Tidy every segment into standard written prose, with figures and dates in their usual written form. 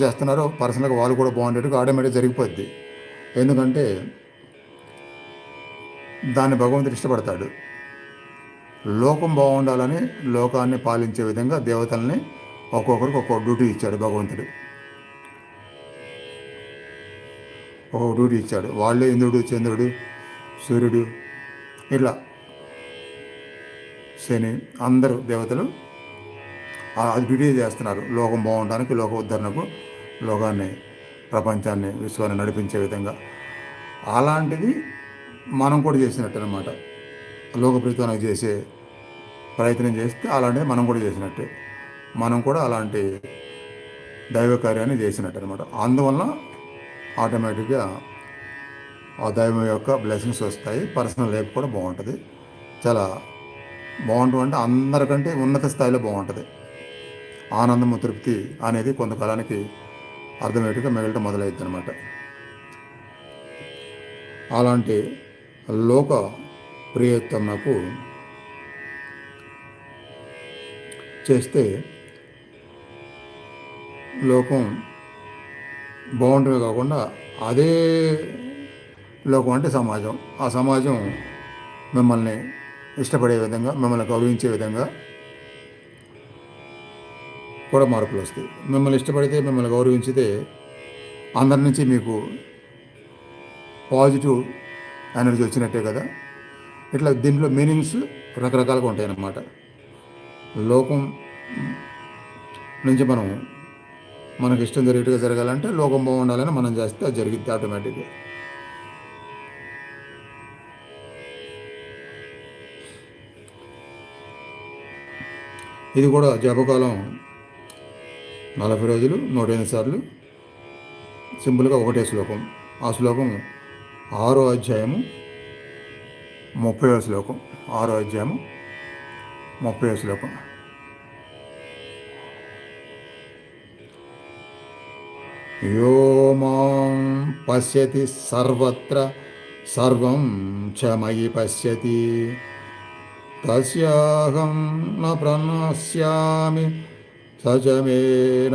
చేస్తున్నారో పర్సనల్గా వాళ్ళు కూడా బాగుండేట్టుగా ఆటోమేటిక్గా జరిగిపోద్ది. ఎందుకంటే దాన్ని భగవంతుడు ఇష్టపడతాడు. లోకం బాగుండాలని లోకాన్ని పాలించే విధంగా దేవతల్ని ఒక్కొక్కరికి ఒక్కొక్క డ్యూటీ ఇచ్చాడు భగవంతుడు. ఒక్కొక్క డ్యూటీ ఇచ్చాడు. వాళ్ళే ఇంద్రుడు, చంద్రుడు, సూర్యుడు, ఇట్లా శని, అందరూ దేవతలు అది డ్యూటీ చేస్తున్నారు. లోకం బాగుండడానికి, లోక ఉద్ధరణకు, లోకాన్ని, ప్రపంచాన్ని, విశ్వాన్ని నడిపించే విధంగా. అలాంటిది మనం కూడా చేసినట్టు అనమాట. లోక ప్రీతానికి చేసే ప్రయత్నం చేస్తే అలాంటిది మనం కూడా చేసినట్టే. మనం కూడా అలాంటి దైవ కార్యాన్ని చేసినట్టు అనమాట. అందువలన ఆటోమేటిక్గా ఆ దైవం యొక్క బ్లెస్సింగ్స్ వస్తాయి. పర్సనల్ లైఫ్ కూడా బాగుంటుంది. చాలా బాగుంటుంది. అంటే అందరికంటే ఉన్నత స్థాయిలో బాగుంటుంది. ఆనందము, తృప్తి అనేది కొంతకాలానికి ఆటోమేటిక్గా మిగలటం మొదలవుతుంది అనమాట. అలాంటి లోక ప్రియత్వం నాకు చేస్తే లోకం బాగుండమే కాకుండా అదే లోకం అంటే సమాజం, ఆ సమాజం మిమ్మల్ని ఇష్టపడే విధంగా, మిమ్మల్ని గౌరవించే విధంగా కూడా మార్పులు వస్తాయి. మిమ్మల్ని ఇష్టపడితే, మిమ్మల్ని గౌరవించితే అందరి నుంచి మీకు పాజిటివ్ ఎనర్జీ వచ్చినట్టే కదా. ఇట్లా దీంట్లో మీనింగ్స్ రకరకాలుగా ఉంటాయి అన్నమాట. లోకం నుంచి మనకి ఇష్టం జరిగేట్టుగా జరగాలంటే లోకం బాగుండాలని మనం చేస్తే అది జరిగిద్ది ఆటోమేటిక్గా. ఇది కూడా జపకాలం 40 రోజులు 108 సార్లు సింపుల్గా ఒకటే శ్లోకం. ఆ శ్లోకం 6వ అధ్యాయము 30వ శ్లోకం. 6వ అధ్యాయము 30వ శ్లోకం. యో మాం పశ్యతి సర్వత్ర సర్వం చ మయి పశ్యతి తస్యాహం న ప్రణశ్యామి సచ మే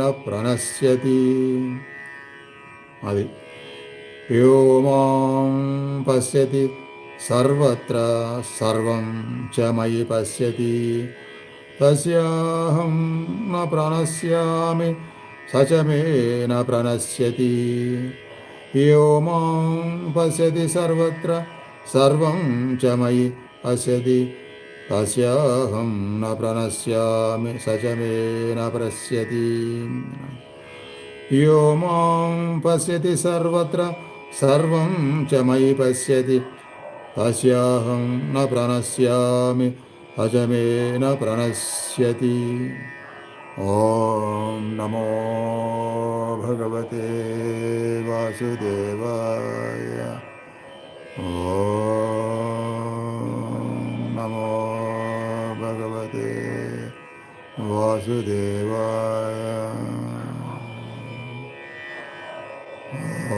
న ప్రణశ్యతి. అది యో మాం పశ్యతి సర్వత్ర సర్వం చ మయి పశ్యతి తస్యాహం న ప్రణశ్యామి సచ మే న ప్రణశ్యతి. యో మాం పశ్యతి సర్వత్ర సర్వం చ మయి పశ్యతి తస్యాహం న ప్రణశ్యామి సచ మే న ప్రణశ్యతి. యో మాం పశ్యతి సర్వత్ర సర్వం చ మయి పశ్యతి తస్యాహం న ప్రణశ్యామి సచ మే న ప్రణశ్యతి. ఓం నమో భగవతే వాసుదేవాయ. ఓం నమో భగవతే వాసుదేవాయ.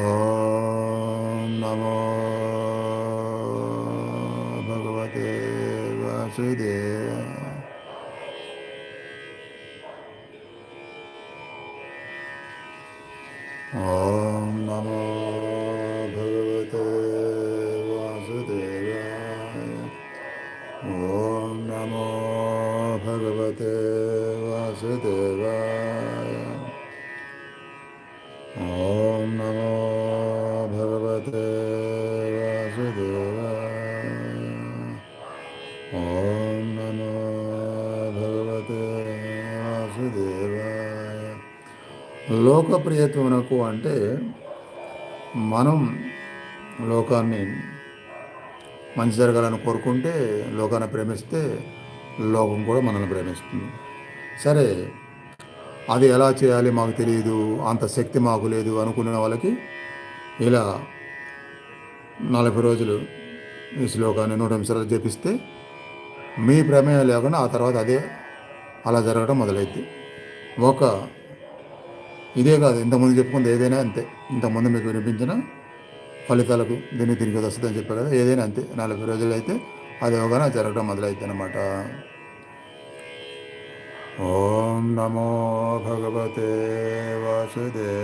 ఓం నమో భగవతే వాసుదేవాయ. ఓం నమో భగవతే వాసుదేవాయ. ఓం నమో భగవతే వాసుదేవాయ. ఓం నమో భగవతే వాసుదేవాయ. ఓం నమో భగవతే వాసుదేవాయ. లోకప్రియత్వమునకు అంటే మనం లోకాన్ని మంచి జరగాలని కోరుకుంటే, లోకాన్ని ప్రేమిస్తే లోకం కూడా మనల్ని ప్రేమిస్తుంది. సరే, అది ఎలా చేయాలి మాకు తెలియదు, అంత శక్తి మాకు లేదు అనుకునే వాళ్ళకి ఇలా 40 రోజులు ఈ శ్లోకాన్ని 108 సార్లు జపిస్తే మీ ప్రమేయం లేకుండా ఆ తర్వాత అదే అలా జరగడం మొదలైద్ది. ఇదే కాదు, ఇంతకుముందు చెప్పుకుంది ఏదైనా అంతే. ఇంతకుముందు మీకు వినిపించిన ఫలితాలకు దీన్ని తిరిగి వస్తుందని చెప్పారు కదా, ఏదైనా అంతే. 40 రోజులు అయితే అది అవగాహన జరగడం మొదలైద్ది అన్నమాట. ఓం నమో భగవతే వాసుదేవ